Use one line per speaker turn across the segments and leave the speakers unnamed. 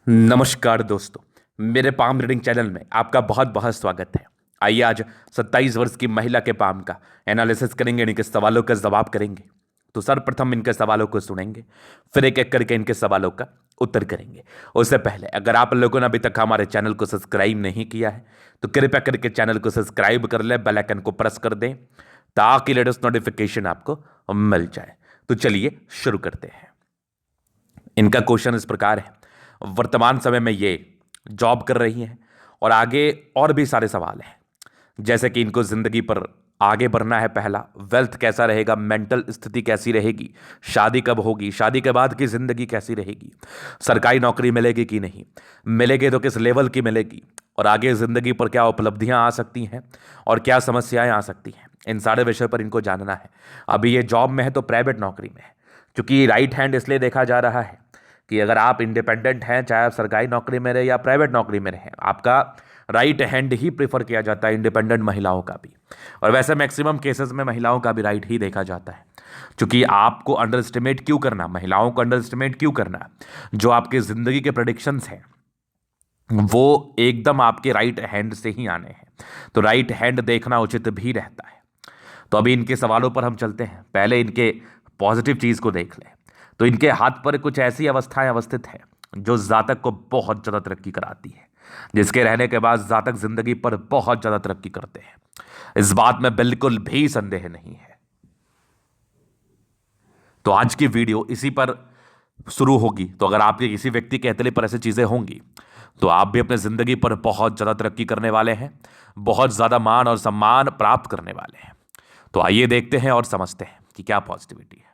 नमस्कार दोस्तों। मेरे पाम रीडिंग चैनल में आपका बहुत बहुत स्वागत है। आइए आज 27 वर्ष की महिला के पाम का एनालिसिस करेंगे, इनके सवालों का जवाब करेंगे। तो सर्वप्रथम इनके सवालों को सुनेंगे, फिर एक एक करके इनके सवालों का उत्तर करेंगे। उससे पहले अगर आप लोगों ने अभी तक हमारे चैनल को सब्सक्राइब नहीं किया है तो कृपया करके चैनल को सब्सक्राइब कर ले, बेल आइकन को प्रेस कर दें ताकि लेटेस्ट नोटिफिकेशन आपको मिल जाए। तो चलिए शुरू करते हैं। इनका क्वेश्चन इस प्रकार है, वर्तमान समय में ये जॉब कर रही हैं और आगे और भी सारे सवाल हैं, जैसे कि इनको जिंदगी पर आगे बढ़ना है। पहला, वेल्थ कैसा रहेगा, मेंटल स्थिति कैसी रहेगी, शादी कब होगी, शादी के बाद की जिंदगी कैसी रहेगी, सरकारी नौकरी मिलेगी कि नहीं मिलेगी तो किस लेवल की मिलेगी, और आगे जिंदगी पर क्या उपलब्धियां आ सकती हैं और क्या समस्याएं आ सकती हैं। इन सारे विषय पर इनको जानना है। अभी ये जॉब में है तो प्राइवेट नौकरी में है, क्योंकि राइट हैंड इसलिए देखा जा रहा है कि अगर आप इंडिपेंडेंट हैं, चाहे आप सरकारी नौकरी में रहे या प्राइवेट नौकरी में रहें, आपका राइट हैंड ही प्रीफर किया जाता है, इंडिपेंडेंट महिलाओं का भी। और वैसे मैक्सिमम केसेस में महिलाओं का भी राइट ही देखा जाता है, क्योंकि आपको अंडर एस्टिमेट क्यों करना, महिलाओं को अंडर एस्टिमेट क्यों करना। जो आपके जिंदगी के प्रेडिक्शंस हैं वो एकदम आपके राइट हैंड से ही आने हैं, तो राइट हैंड देखना उचित भी रहता है। तो अभी इनके सवालों पर हम चलते हैं। पहले इनके पॉजिटिव चीज को देख लें। तो इनके हाथ पर कुछ ऐसी अवस्थाएं अवस्थित है जो जातक को बहुत ज्यादा तरक्की कराती है, जिसके रहने के बाद जातक जिंदगी पर बहुत ज्यादा तरक्की करते हैं। इस बात में बिल्कुल भी संदेह नहीं है। तो आज की वीडियो इसी पर शुरू होगी। तो अगर आपके किसी व्यक्ति के हथेली पर ऐसी चीजें होंगी तो आप भी अपने जिंदगी पर बहुत ज्यादा तरक्की करने वाले हैं, बहुत ज्यादा मान और सम्मान प्राप्त करने वाले हैं। तो आइए देखते हैं और समझते हैं कि क्या पॉजिटिविटी है।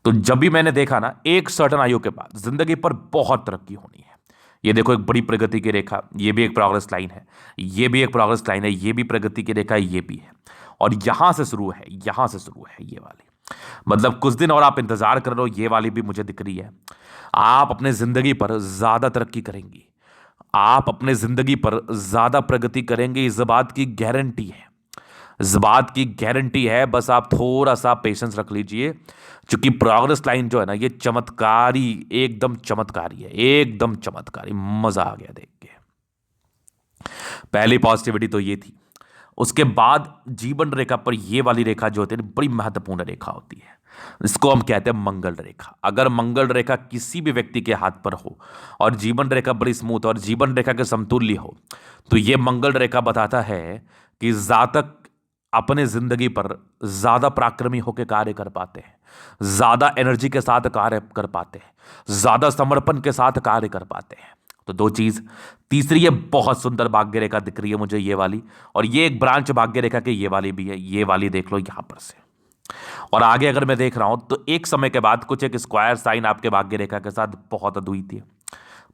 तो जब भी मैंने देखा ना, एक सर्टन आयु के बाद जिंदगी पर बहुत तरक्की होनी है। ये देखो, एक बड़ी प्रगति की रेखा, ये भी एक प्रोग्रेस लाइन है, ये भी एक प्रोग्रेस लाइन है, ये भी प्रगति की रेखा है, ये भी है, और यहां से शुरू है, यहां से शुरू है ये वाली। मतलब कुछ दिन और आप इंतजार कर लो, ये वाली भी मुझे दिख रही है। आप अपने जिंदगी पर ज्यादा तरक्की करेंगी, आप अपने जिंदगी पर ज्यादा प्रगति करेंगे, इस बात की गारंटी है, इस बात की गारंटी है। बस आप थोड़ा सा पेशेंस रख लीजिए, क्योंकि प्रोग्रेस लाइन जो है ना, ये चमत्कारी, एकदम चमत्कारी है, एकदम चमत्कारी। मजा आ गया देख के। पहली पॉजिटिविटी तो ये थी। उसके बाद जीवन रेखा पर ये वाली रेखा जो होती है, बड़ी महत्वपूर्ण रेखा होती है। इसको हम कहते हैं मंगल रेखा। अगर मंगल रेखा किसी भी व्यक्ति के हाथ पर हो और जीवन रेखा बड़ी स्मूथ और जीवन रेखा के समतुल्य हो, तो ये मंगल रेखा बताता है कि जातक अपने जिंदगी पर ज्यादा पराक्रमी होकर कार्य कर पाते हैं, ज्यादा एनर्जी के साथ कार्य कर पाते हैं, ज्यादा समर्पण के साथ कार्य कर पाते हैं। तो दो चीज। तीसरी, ये बहुत सुंदर भाग्य रेखा दिख रही है मुझे, ये वाली, और ये एक ब्रांच भाग्य रेखा की ये वाली भी है, ये वाली देख लो यहां पर से। और आगे अगर मैं देख रहा हूं तो एक समय के बाद कुछ एक स्क्वायर साइन आपके भाग्य रेखा के साथ बहुत अद्वितीय,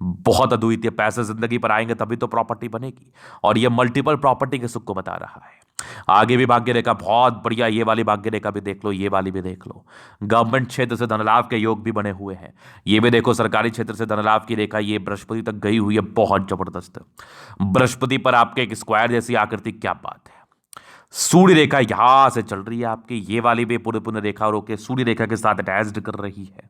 बहुत अद्वितीय। पैसे जिंदगी पर आएंगे तभी तो प्रॉपर्टी बनेगी, और ये मल्टीपल प्रॉपर्टी के सुख को बता रहा है। आगे भी भाग्य रेखा बहुत बढ़िया, ये वाली भाग्य रेखा भी देख लो, ये वाली भी देख लो। गवर्नमेंट क्षेत्र से धनलाभ के योग भी बने हुए हैं। ये भी देखो, सरकारी क्षेत्र से धनलाभ की रेखा ये बृहस्पति तक गई हुई है, बहुत जबरदस्त। बृहस्पति पर आपके एक स्क्वायर जैसी आकृति, क्या बात है। सूर्य रेखा यहां से चल रही है आपकी, ये वाली भी पूरे पूर्ण रेखा रोके सूर्य रेखा के साथ अटैच्ड कर रही है,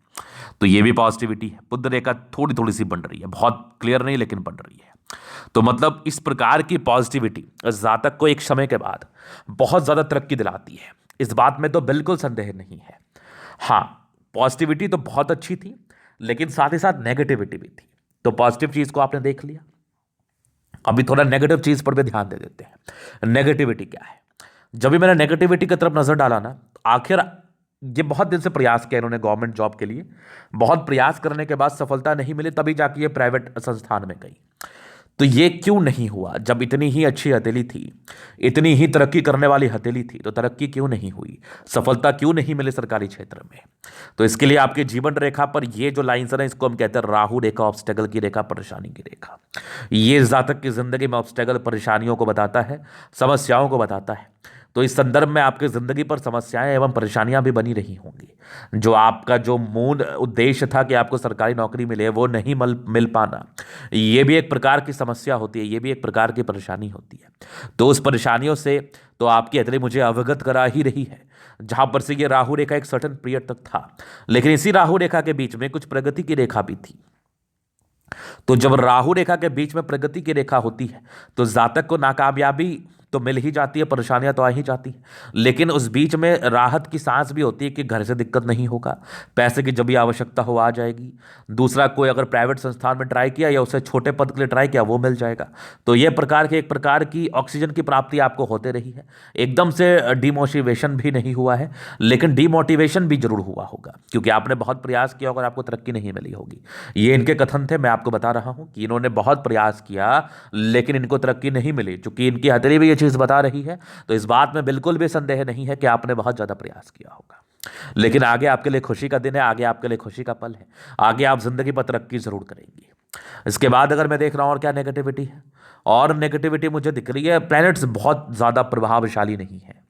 तो ये भी पॉजिटिविटी है। बुध रेखा थोड़ी थोड़ी सी बन रही है, बहुत क्लियर नहीं लेकिन बन रही है। तो मतलब इस प्रकार की पॉजिटिविटी जातक को एक समय के बाद बहुत ज्यादा तरक्की दिलाती है, इस बात में तो बिल्कुल संदेह नहीं है। हाँ, पॉजिटिविटी तो बहुत अच्छी थी, लेकिन साथ ही साथ नेगेटिविटी भी थी। तो पॉजिटिव चीज को आपने देख लिया, अभी थोड़ा नेगेटिव चीज पर भी ध्यान दे देते हैं। नेगेटिविटी क्या है। जब भी मैंने नेगेटिविटी की तरफ नजर डाला ना, आखिर ये बहुत दिन से प्रयास किया इन्होंने गवर्नमेंट जॉब के लिए, बहुत प्रयास करने के बाद सफलता नहीं मिली, तभी जाके ये प्राइवेट संस्थान में गई। तो ये क्यों नहीं हुआ, जब इतनी ही अच्छी हथेली थी, इतनी ही तरक्की करने वाली हथेली थी, तो तरक्की क्यों नहीं हुई, सफलता क्यों नहीं मिली सरकारी क्षेत्र में। तो इसके लिए आपकी जीवन रेखा पर ये जो लाइन्स है ना, इसको हम कहते हैं राहु रेखा, ऑब्स्टेकल की रेखा, परेशानी की रेखा। ये जातक की जिंदगी में ऑब्स्टेकल, परेशानियों को बताता है, समस्याओं को बताता है। तो इस संदर्भ में आपकी जिंदगी पर समस्याएं एवं परेशानियां भी बनी रही होंगी। जो आपका जो मूल उद्देश्य था कि आपको सरकारी नौकरी मिले, वो नहीं मिल पाना, ये भी एक प्रकार की समस्या होती है, ये भी एक प्रकार की परेशानी होती है। तो उस परेशानियों से तो आपकी हथेली मुझे अवगत करा ही रही है, जहां पर से ये राहु रेखा एक सर्टेन पीरियड तक था, लेकिन इसी राहु रेखा के बीच में कुछ प्रगति की रेखा भी थी। तो जब राहु रेखा के बीच में प्रगति की रेखा होती है तो जातक को नाकामयाबी तो मिल ही जाती है, परेशानियां तो आ ही जाती है, लेकिन उस बीच में राहत की सांस भी होती है कि घर से दिक्कत नहीं होगा, पैसे की जब भी आवश्यकता हो आ जाएगी। दूसरा, कोई अगर प्राइवेट संस्थान में ट्राई किया या उससे छोटे पद के लिए ट्राई किया वो मिल जाएगा। तो ये प्रकार के एक प्रकार की ऑक्सीजन की प्राप्ति आपको होते रही है। एकदम से डिमोटिवेशन भी नहीं हुआ है, लेकिन डिमोटिवेशन भी जरूर हुआ होगा क्योंकि आपने बहुत प्रयास किया और आपको तरक्की नहीं मिली होगी। ये इनके कथन थे, मैं आपको बता रहा हूं कि इन्होंने बहुत प्रयास किया लेकिन इनको तरक्की नहीं मिली। चूंकि इनकी हथेली भी ये चीज बता रही है, तो इस बात में बिल्कुल भी संदेह नहीं है कि आपने बहुत ज्यादा प्रयास किया होगा। लेकिन आगे आपके लिए खुशी का दिन है, आगे आपके लिए खुशी का पल है, आगे आप जिंदगी पर तरक्की जरूर करेंगे। इसके बाद अगर मैं देख रहा हूं और क्या नेगेटिविटी है, और नेगेटिविटी मुझे दिख रही है, प्लैनेट्स बहुत ज्यादा प्रभावशाली नहीं है।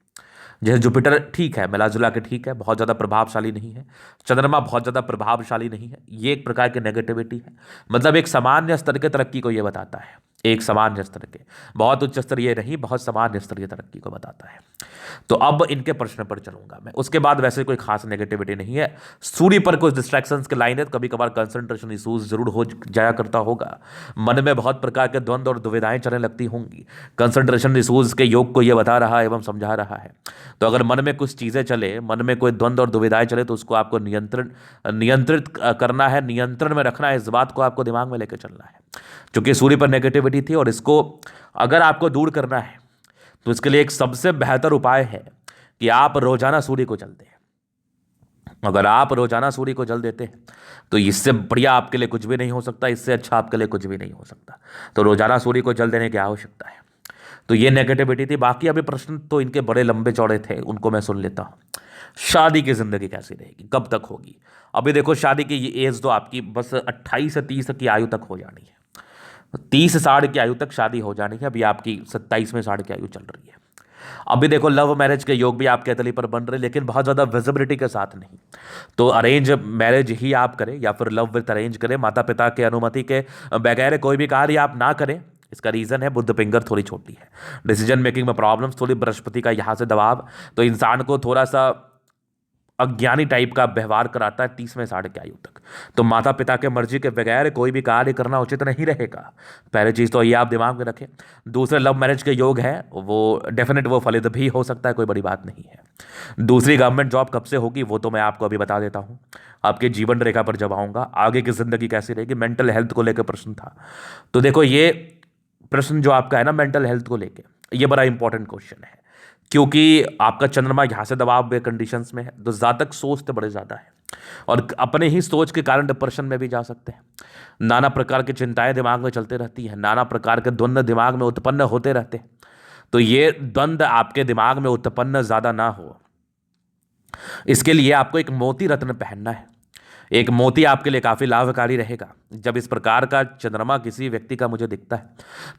जैसे जुपिटर ठीक है, मिला जुला के ठीक है, बहुत ज़्यादा प्रभावशाली नहीं है। चंद्रमा बहुत ज़्यादा प्रभावशाली नहीं है। ये एक प्रकार की नेगेटिविटी है, मतलब एक सामान्य स्तर के तरक्की को ये बताता है, एक सामान्य स्तर के, बहुत उच्च स्तरीय नहीं, बहुत सामान्य स्तरीय तरक्की को बताता है। तो अब इनके प्रश्न पर चलूंगा मैं, उसके बाद वैसे कोई खास नेगेटिविटी नहीं है। सूर्य पर कुछ डिस्ट्रैक्शंस के लाइन है, कभी कभार कंसंट्रेशन इशूज जरूर हो जाया करता होगा, मन में बहुत प्रकार के द्वंद्व और दुविधाएं चलने लगती होंगी। कंसंट्रेशन इशूज के योग को यह बता रहा है एवं समझा रहा है। तो अगर मन में कुछ चीज़ें चले, मन में कोई द्वंद्व और दुविधाएं चले, तो उसको आपको नियंत्रित करना है, नियंत्रण में रखना है, इस बात को आपको दिमाग में लेकर चलना है। क्योंकि सूर्य पर नेगेटिविटी थी और इसको अगर आपको दूर करना है तो इसके लिए एक सबसे बेहतर उपाय है कि आप रोजाना सूर्य को जल दें। अगर आप रोजाना सूर्य को जल देते हैं तो इससे बढ़िया आपके लिए कुछ भी नहीं हो सकता, इससे अच्छा आपके लिए कुछ भी नहीं हो सकता। तो रोजाना सूर्य को जल देने की आवश्यकता है। तो ये नेगेटिविटी थी। बाकी अभी प्रश्न तो इनके बड़े लंबे चौड़े थे, उनको मैं सुन लेता हूँ। शादी की जिंदगी कैसी रहेगी, कब तक होगी? अभी देखो, शादी की ये एज तो आपकी बस 28 से 30 की आयु तक हो जानी है। 30 साढ़ की आयु तक शादी हो जानी है। अभी आपकी 27वें साढ़ की आयु चल रही है। अभी देखो, लव मैरिज के योग भी आपके तली पर बन रहे, लेकिन बहुत ज़्यादा विजिबिलिटी के साथ नहीं। तो अरेंज मैरिज ही आप करें या फिर लव विथ अरेंज करें, माता पिता के अनुमति के बगैर कोई भी कार्य आप ना करें। इसका रीज़न है बुध फिंगर थोड़ी छोटी है, डिसीजन मेकिंग में प्रॉब्लम्स, थोड़ी बृहस्पति का यहाँ से दबाव, तो इंसान को थोड़ा सा अज्ञानी टाइप का व्यवहार कराता है 30वें साढ़ की आयु तक। तो माता पिता के मर्जी के बगैर कोई भी कार्य करना उचित नहीं रहेगा। पहली चीज़ तो ये आप दिमाग में रखें। दूसरे, लव मैरिज के योग है वो डेफिनेट, वो फलित भी हो सकता है, कोई बड़ी बात नहीं है। दूसरी, गवर्नमेंट जॉब कब से होगी वो तो मैं आपको अभी बता देता हूँ। आपके जीवन रेखा पर जब आऊँगा, आगे की जिंदगी कैसी रहेगी, मेंटल हेल्थ को लेकर प्रश्न था। तो देखो, ये प्रश्न जो आपका है ना मेंटल हेल्थ को लेकर, ये बड़ा इंपॉर्टेंट क्वेश्चन है, क्योंकि आपका चंद्रमा यहाँ से दबाव में कंडीशंस में है, तो जातक सोचते बड़े ज़्यादा है और अपने ही सोच के कारण डिप्रेशन में भी जा सकते हैं। नाना प्रकार की चिंताएं दिमाग में चलते रहती हैं, नाना प्रकार के द्वंद्व दिमाग में उत्पन्न होते रहते हैं। तो ये द्वंद्व आपके दिमाग में उत्पन्न ज़्यादा ना हो, इसके लिए आपको एक मोती रत्न पहनना है। एक मोती आपके लिए काफ़ी लाभकारी रहेगा। जब इस प्रकार का चंद्रमा किसी व्यक्ति का मुझे दिखता है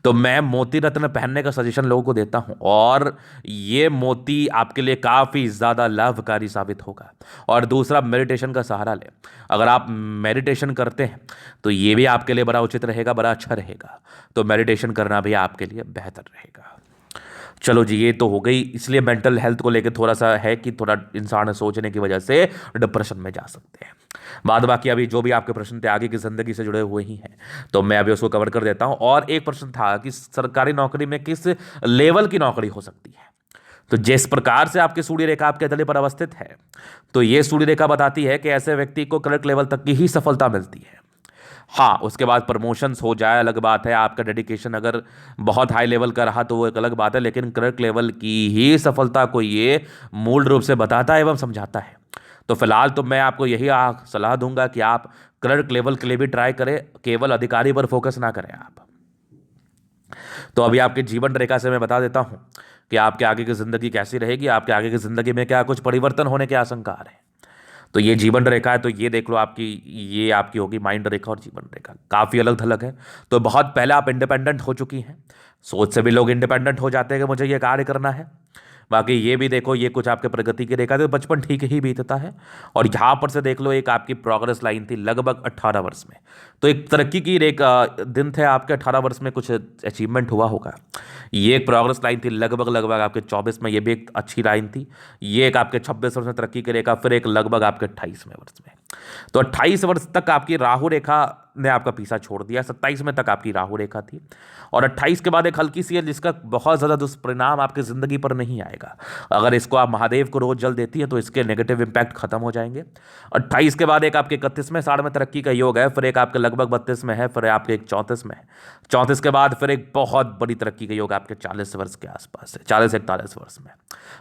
तो मैं मोती रत्न पहनने का सजेशन लोगों को देता हूं, और ये मोती आपके लिए काफ़ी ज़्यादा लाभकारी साबित होगा। और दूसरा, मेडिटेशन का सहारा लें। अगर आप मेडिटेशन करते हैं तो ये भी आपके लिए बड़ा उचित रहेगा, बड़ा अच्छा रहेगा। तो मेडिटेशन करना भी आपके लिए बेहतर रहेगा। चलो जी, ये तो हो गई। इसलिए मेंटल हेल्थ को लेकर थोड़ा सा है कि थोड़ा इंसान सोचने की वजह से डिप्रेशन में जा सकते हैं। बाद बाकी अभी जो भी आपके प्रश्न थे आगे की ज़िंदगी से जुड़े हुए ही हैं, तो मैं अभी उसको कवर कर देता हूं। और एक प्रश्न था कि सरकारी नौकरी में किस लेवल की नौकरी हो सकती है। तो जिस प्रकार से आपकी सूर्य रेखा आपके तले पर अवस्थित है, तो ये सूर्य रेखा बताती है कि ऐसे व्यक्ति को क्लर्क लेवल तक की ही सफलता मिलती है। हाँ, उसके बाद प्रमोशंस हो जाए अलग बात है, आपका डेडिकेशन अगर बहुत हाई लेवल का रहा तो वो एक अलग बात है, लेकिन क्लर्क लेवल की ही सफलता को ये मूल रूप से बताता है एवं समझाता है। तो फिलहाल तो मैं आपको यही सलाह दूंगा कि आप क्लर्क लेवल के लिए भी ट्राई करें, केवल अधिकारी पर फोकस ना करें आप। तो अभी आपके जीवन रेखा से मैं बता देता हूं कि आपके आगे की जिंदगी कैसी रहेगी, आपके आगे की जिंदगी में क्या कुछ परिवर्तन होने के आशंकार है। तो ये जीवन रेखा है, तो ये देख लो आपकी, ये आपकी होगी माइंड रेखा और जीवन रेखा काफ़ी अलग थलग है। तो बहुत पहले आप इंडिपेंडेंट हो चुकी हैं, सोच से भी लोग इंडिपेंडेंट हो जाते हैं कि मुझे ये कार्य करना है। बाकी ये भी देखो, ये कुछ आपके प्रगति की रेखा, तो बचपन ठीक ही बीतता है। और यहाँ पर से देख लो, एक आपकी प्रोग्रेस लाइन थी लगभग 18 वर्ष में, तो एक तरक्की की रेखा दिन थे आपके। 18 वर्ष में कुछ अचीवमेंट हुआ होगा। ये एक प्रोग्रेस लाइन थी लगभग लगभग आपके 24 में, ये भी एक अच्छी लाइन थी। ये एक आपके 26 वर्ष में तरक्की की रेखा, फिर एक लगभग आपके 28वें वर्ष में। तो 28 वर्ष तक आपकी राहु रेखा ने आपका पीछा छोड़ दिया। 27 में तक आपकी राहु रेखा थी और 28 के बाद एक हल्की सी है जिसका बहुत ज़्यादा दुष्परिणाम आपकी ज़िंदगी पर नहीं आएगा। अगर इसको आप महादेव को रोज जल देती है तो इसके नेगेटिव इंपैक्ट खत्म हो जाएंगे। 28 के बाद एक आपके 31वें साल में तरक्की का योग है, फिर एक आपके लगभग 32 में है, फिर आपके एक 34 में है। 34 के बाद फिर एक बहुत बड़ी तरक्की का योग आपके 40 वर्ष के आसपास है, 40-41 वर्ष में,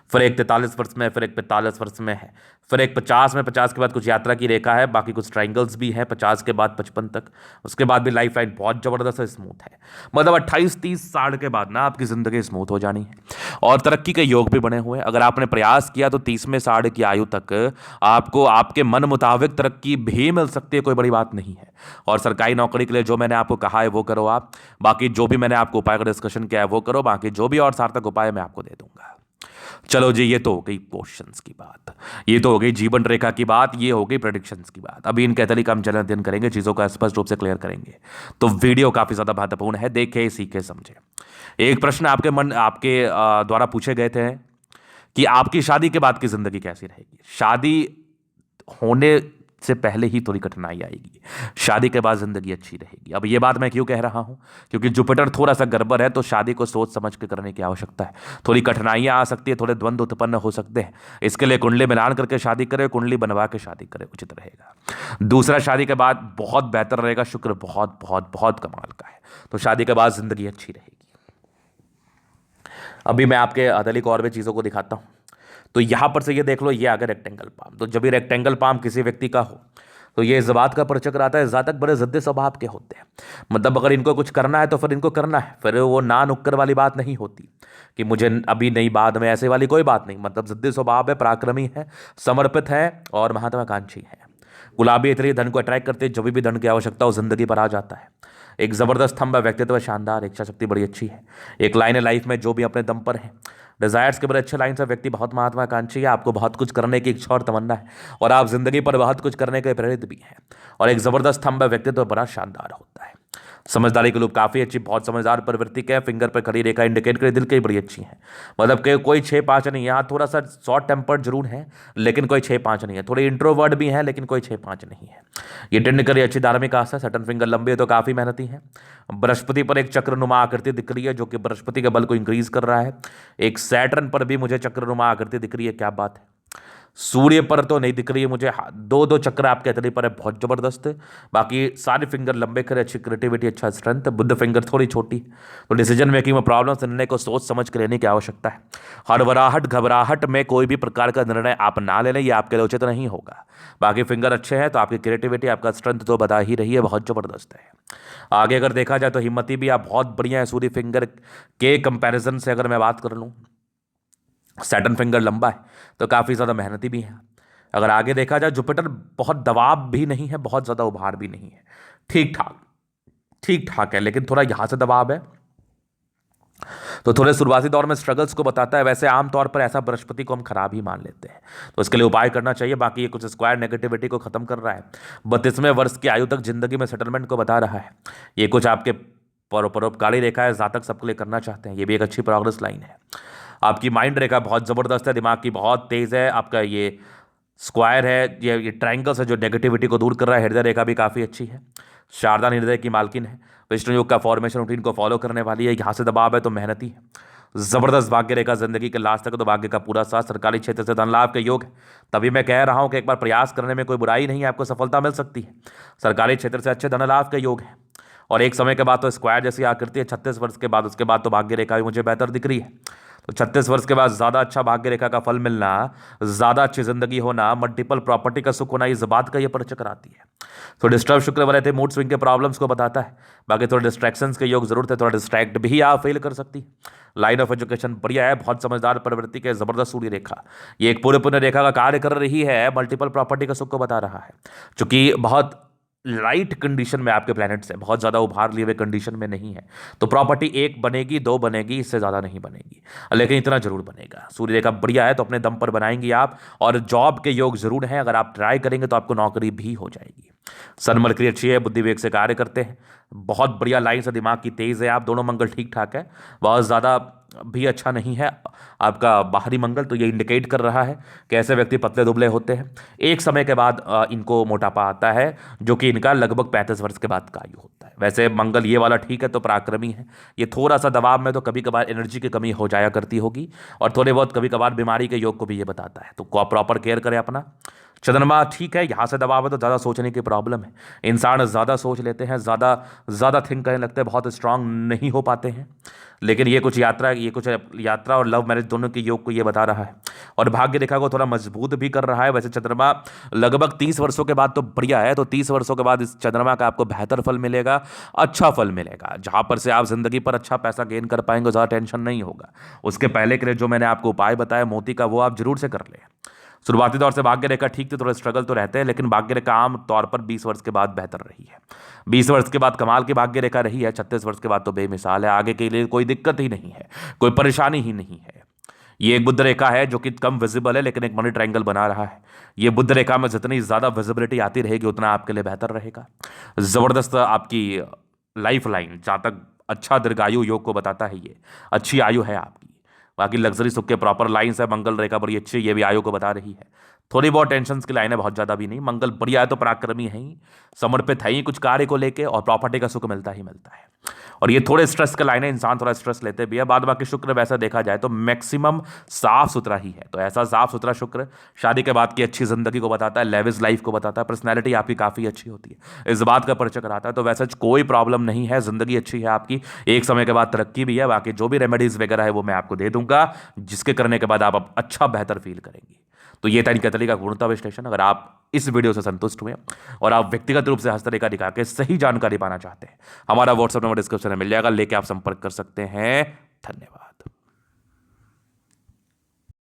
फिर एक 43 वर्ष में, फिर एक 45 वर्ष में है, फिर एक 50 में। 50 के बाद कुछ यात्रा की रेखा है, बाकी कुछ ट्राइंगल्स भी है 50 के बाद 55 तक। उसके बाद भी लाइफ लाइन बहुत जबरदस्त है, स्मूथ है। मतलब 28-30 साल के बाद ना आपकी जिंदगी स्मूथ हो जानी है और तरक्की के योग भी बने हुए हैं। अगर आपने प्रयास किया तो 30वें साल की आयु तक आपको आपके मन मुताबिक तरक्की भी मिल सकती है, कोई बड़ी बात नहीं है। और सरकारी नौकरी के लिए जो मैंने आपको कहा है वो करो आप, बाकी जो भी मैंने आपको उपाय का डिस्कशन किया है वो करो, बाकी जो भी और सार्थक उपाय मैं आपको दे दूंगा। चलो जी, ये तो हो गई क्वेश्चंस की बात, ये तो हो गई जीवन रेखा की बात, ये हो गई प्रेडिक्शंस की बात। अभी इन कैथोलिक हम जन अध्ययन करेंगे, चीज़ों का स्पष्ट रूप से क्लियर करेंगे। तो वीडियो काफ़ी ज़्यादा महत्वपूर्ण है, देखे सीखे समझे। एक प्रश्न आपके द्वारा पूछे गए थे कि आपकी शादी के बाद की ज़िंदगी कैसी रहेगी। शादी होने से पहले ही थोड़ी कठिनाई आएगी, शादी के बाद जिंदगी अच्छी रहेगी। अब ये बात मैं क्यों कह रहा हूं, क्योंकि जुपिटर थोड़ा सा गड़बड़ है, तो शादी को सोच समझ के करने की आवश्यकता है। थोड़ी कठिनाइयां आ सकती है, थोड़े द्वंद्व उत्पन्न हो सकते हैं, इसके लिए कुंडली मिलान करके शादी करें, कुंडली बनवा के शादी करें, उचित रहेगा। दूसरा, शादी के बाद बहुत बेहतर रहेगा, शुक्र बहुत बहुत बहुत कमाल का है, तो शादी के बाद जिंदगी अच्छी रहेगी। अभी मैं आपके अदलिक और भी चीज़ों को दिखाता हूँ। तो यहां पर से ये देख लो, ये आ गया रेक्टेंगल पाम। तो जब भी रेक्टेंगल पाम किसी व्यक्ति का हो तो ये इस बात का परिचय कराता है जातक बड़े जिद्दी स्वभाव के होते हैं। मतलब अगर इनको कुछ करना है तो फिर इनको करना है, फिर वो ना नुक्कर वाली बात नहीं होती कि मुझे अभी नहीं बाद में, ऐसे वाली कोई बात नहीं। मतलब जिद्दी स्वभाव है, पराक्रमी है, समर्पित है और महत्वाकांक्षी है। गुलाबी इतनी धन को अट्रैक्ट करते हैं, जब भी धन की आवश्यकता हो जिंदगी पर आ जाता है। एक जबरदस्त स्तंभ है, व्यक्तित्व शानदार, इच्छा शक्ति बड़ी अच्छी है। एक लाइन है लाइफ में जो भी अपने दम पर है, डिजायर्स के बड़े अच्छे लाइन से, व्यक्ति बहुत महत्वाकांक्षी है, आपको बहुत कुछ करने की इच्छा और तमन्ना है और आप जिंदगी पर बहुत कुछ करने के प्रेरित भी हैं। और एक जबरदस्त स्तंभ है, व्यक्तित्व बड़ा शानदार होता है। समझदारी के लोग काफी अच्छी, बहुत समझदार प्रवृत्ति के, फिंगर पर खड़ी रेखा इंडिकेट करे, दिल की बड़ी अच्छी है। मतलब कि कोई 6-5 नहीं, यहाँ थोड़ा सा शॉर्ट टेम्पर्ड जरूर है लेकिन कोई 6-5 नहीं है, थोड़े इंट्रोवर्ड भी हैं लेकिन कोई 6-5 नहीं है। ये टेंड करी अच्छी धार्मिक आस्था, सटन फिंगर लंबी है तो काफी मेहनती है। बृहस्पति पर एक चक्रनुमा आकृति दिख रही है जो कि बृहस्पति के बल को इंक्रीज कर रहा है। एक सैटर्न पर भी मुझे चक्रनुमा आकृति दिख रही है, क्या बात है। सूर्य पर तो नहीं दिख रही है मुझे, 2-2 चक्र आपके अतरी पर है, बहुत जबरदस्त है। बाकी सारे फिंगर लंबे करे, अच्छी क्रिएटिविटी, अच्छा स्ट्रेंथ। बुद्ध फिंगर थोड़ी छोटी, तो डिसीजन मेकिंग में प्रॉब्लम, निर्णय को सोच समझ कर लेने की आवश्यकता है। हड़बड़ाहट घबराहट में कोई भी प्रकार का निर्णय आप ना ले लें, ये आपके लिए उचित नहीं होगा। बाकी फिंगर अच्छे हैं तो आपकी क्रिएटिविटी, आपका स्ट्रेंथ तो बता ही रही है, बहुत जबरदस्त है। आगे अगर देखा जाए तो हिम्मती भी आप बहुत बढ़िया है। सूर्य फिंगर के कंपैरिजन से अगर मैं बात कर लूँ, सैटर्न फिंगर लंबा है तो काफ़ी ज़्यादा मेहनती भी है। अगर आगे देखा जाए, जुपिटर बहुत दबाव भी नहीं है, बहुत ज़्यादा उभार भी नहीं है, ठीक ठाक ठीक ठाक है, लेकिन थोड़ा यहाँ से दबाव है तो थोड़े शुरुआती दौर में स्ट्रगल्स को बताता है। वैसे आमतौर पर ऐसा बृहस्पति को हम खराब ही मान लेते हैं, तो इसके लिए उपाय करना चाहिए। बाकी ये कुछ स्क्वायर नेगेटिविटी को खत्म कर रहा है। 32वें वर्ष की आयु तक जिंदगी में सेटलमेंट को बता रहा है। ये कुछ आपके परोपकारी रेखा है, जातक सबके लिए करना चाहते हैं, ये भी एक अच्छी प्रोग्रेस लाइन है। आपकी माइंड रेखा बहुत ज़बरदस्त है, दिमाग की बहुत तेज़ है। आपका ये स्क्वायर है, ये ट्रायंगल्स है जो नेगेटिविटी को दूर कर रहा है। हृदय रेखा भी काफ़ी अच्छी है, शारदा हृदय की मालकिन है, विष्णु योग का फॉर्मेशन रूटीन को फॉलो करने वाली है। यहाँ से दबाव है तो मेहनती है, जबरदस्त भाग्य रेखा जिंदगी के लास्ट तक, तो भाग्य का पूरा साथ। सरकारी क्षेत्र से धन लाभ के योग है, तभी मैं कह रहा हूँ कि एक बार प्रयास करने में कोई बुराई नहीं है, आपको सफलता मिल सकती है। सरकारी क्षेत्र से अच्छे धन लाभ के योग है और एक समय के बाद तो स्क्वायर जैसी आकृति है। 36 वर्ष के बाद, उसके बाद तो भाग्य रेखा भी मुझे बेहतर दिख रही है। तो 36 वर्ष के बाद ज़्यादा अच्छा भाग्य रेखा का फल मिलना, ज़्यादा अच्छी जिंदगी होना, मल्टीपल प्रॉपर्टी का सुख होना, इस बात का ये परिचय कराती है। तो डिस्टर्ब शुक्र वाले थे, मूड स्विंग के प्रॉब्लम्स को बताता है। बाकी थोड़े डिस्ट्रैक्शंस के योग जरूरत है, थोड़ा डिस्ट्रैक्ट भी आप फेल कर सकती। लाइन ऑफ एजुकेशन बढ़िया है, बहुत समझदार प्रवृत्ति के, जबरदस्त सूर्य रेखा, ये एक पूरे पूर्ण रेखा का कार्य कर रही है, मल्टीपल प्रॉपर्टी का सुख को बता रहा है। चूंकि बहुत लाइट कंडीशन में आपके प्लैनेट्स है, बहुत ज़्यादा उभार लिए हुए कंडीशन में नहीं है, तो प्रॉपर्टी 1 बनेगी, 2 बनेगी, इससे ज़्यादा नहीं बनेगी, लेकिन इतना जरूर बनेगा। सूर्य रेखा बढ़िया है तो अपने दम पर बनाएंगे आप, और जॉब के योग जरूर हैं, अगर आप ट्राई करेंगे तो आपको नौकरी भी हो जाएगी। सन मरकरी अच्छी है, बुद्धि वेग से कार्य करते हैं, बहुत बढ़िया लाइन से, दिमाग की तेज है आप, दोनों मंगल ठीक ठाक है, बहुत ज़्यादा भी अच्छा नहीं है आपका बाहरी मंगल, तो ये इंडिकेट कर रहा है कि ऐसे व्यक्ति पतले दुबले होते हैं। एक समय के बाद इनको मोटापा आता है, जो कि इनका लगभग 35 वर्ष के बाद का आयु होता है। वैसे मंगल ये वाला ठीक है, तो पराक्रमी है। ये थोड़ा सा दबाव में तो कभी कभार एनर्जी की कमी हो जाया करती होगी, और थोड़े बहुत कभी कभार बीमारी के योग को भी ये बताता है, तो प्रॉपर केयर करें अपना। चंद्रमा ठीक है, यहाँ से दबाव है तो ज़्यादा सोचने की प्रॉब्लम है। इंसान ज़्यादा सोच लेते हैं, ज़्यादा ज़्यादा थिंक करने लगते हैं, बहुत स्ट्रांग नहीं हो पाते हैं। लेकिन ये कुछ यात्रा और लव मैरिज दोनों के योग को ये बता रहा है, और भाग्य रेखा को थोड़ा मजबूत भी कर रहा है। वैसे चंद्रमा लगभग 30 वर्षों के बाद तो बढ़िया है, तो 30 वर्षों के बाद इस चंद्रमा का आपको बेहतर फल मिलेगा, अच्छा फल मिलेगा, जहां पर से आप जिंदगी पर अच्छा पैसा गेन कर पाएंगे, ज़्यादा टेंशन नहीं होगा। उसके पहले के लिए जो मैंने आपको उपाय बताया मोती का, वो आप जरूर से कर लें। शुरुआती तौर से भाग्य रेखा ठीक थी, थोड़े स्ट्रगल तो रहते हैं, लेकिन भाग्य रेखा आम तौर पर 20 वर्ष के बाद बेहतर रही है। 20 वर्ष के बाद कमाल की भाग्य रेखा रही है, 36 वर्ष के बाद तो बेमिसाल है। आगे के लिए कोई दिक्कत ही नहीं है, कोई परेशानी ही नहीं है। ये एक बुद्ध रेखा है जो कि कम विजिबल है, लेकिन एक मनी ट्रायंगल बना रहा है। ये बुद्ध रेखा में जितनी ज़्यादा विजिबिलिटी आती रहेगी, उतना आपके लिए बेहतर रहेगा। ज़बरदस्त आपकी लाइफ लाइन, जहाँ तक अच्छा दीर्घायु योग को बताता है, ये अच्छी आयु है आपकी। बाकी लग्जरी सुख के प्रॉपर लाइन्स है, मंगल रेखा बड़ी अच्छी, ये भी आयु को बता रही है। थोड़ी बहुत टेंशन की लाइन है, बहुत ज़्यादा भी नहीं। मंगल बढ़िया है तो पराक्रमी है ही, समर्पित है ही कुछ कार्य को लेके, और प्रॉपर्टी का सुख मिलता ही मिलता है। और ये थोड़े स्ट्रेस का लाइन है, इंसान थोड़ा स्ट्रेस लेते भी है। बाद बाकी शुक्र वैसा देखा जाए तो मैक्सिमम साफ सुथरा ही है, तो ऐसा साफ सुथरा शुक्र शादी के बाद की अच्छी जिंदगी को बताता है, लेविश लाइफ को बताता है, पर्सनैलिटी आपकी काफ़ी अच्छी होती है, इस बात का परिचय कराता है। तो वैसे कोई प्रॉब्लम नहीं है, जिंदगी अच्छी है आपकी, एक समय के बाद तरक्की भी है। बाकी जो भी रेमेडीज वगैरह है वो मैं आपको दे दूंगा, जिसके करने के बाद आप अच्छा बेहतर फील करेंगे। तो ये था इनकतली का पूर्णता विश्लेषण। अगर आप इस वीडियो से संतुष्ट हुए और आप व्यक्तिगत रूप से हस्तरेखा दिखा के सही जानकारी पाना चाहते हैं, हमारा व्हाट्सएप नंबर डिस्क्रिप्शन में मिल जाएगा, लेके आप संपर्क कर सकते हैं। धन्यवाद।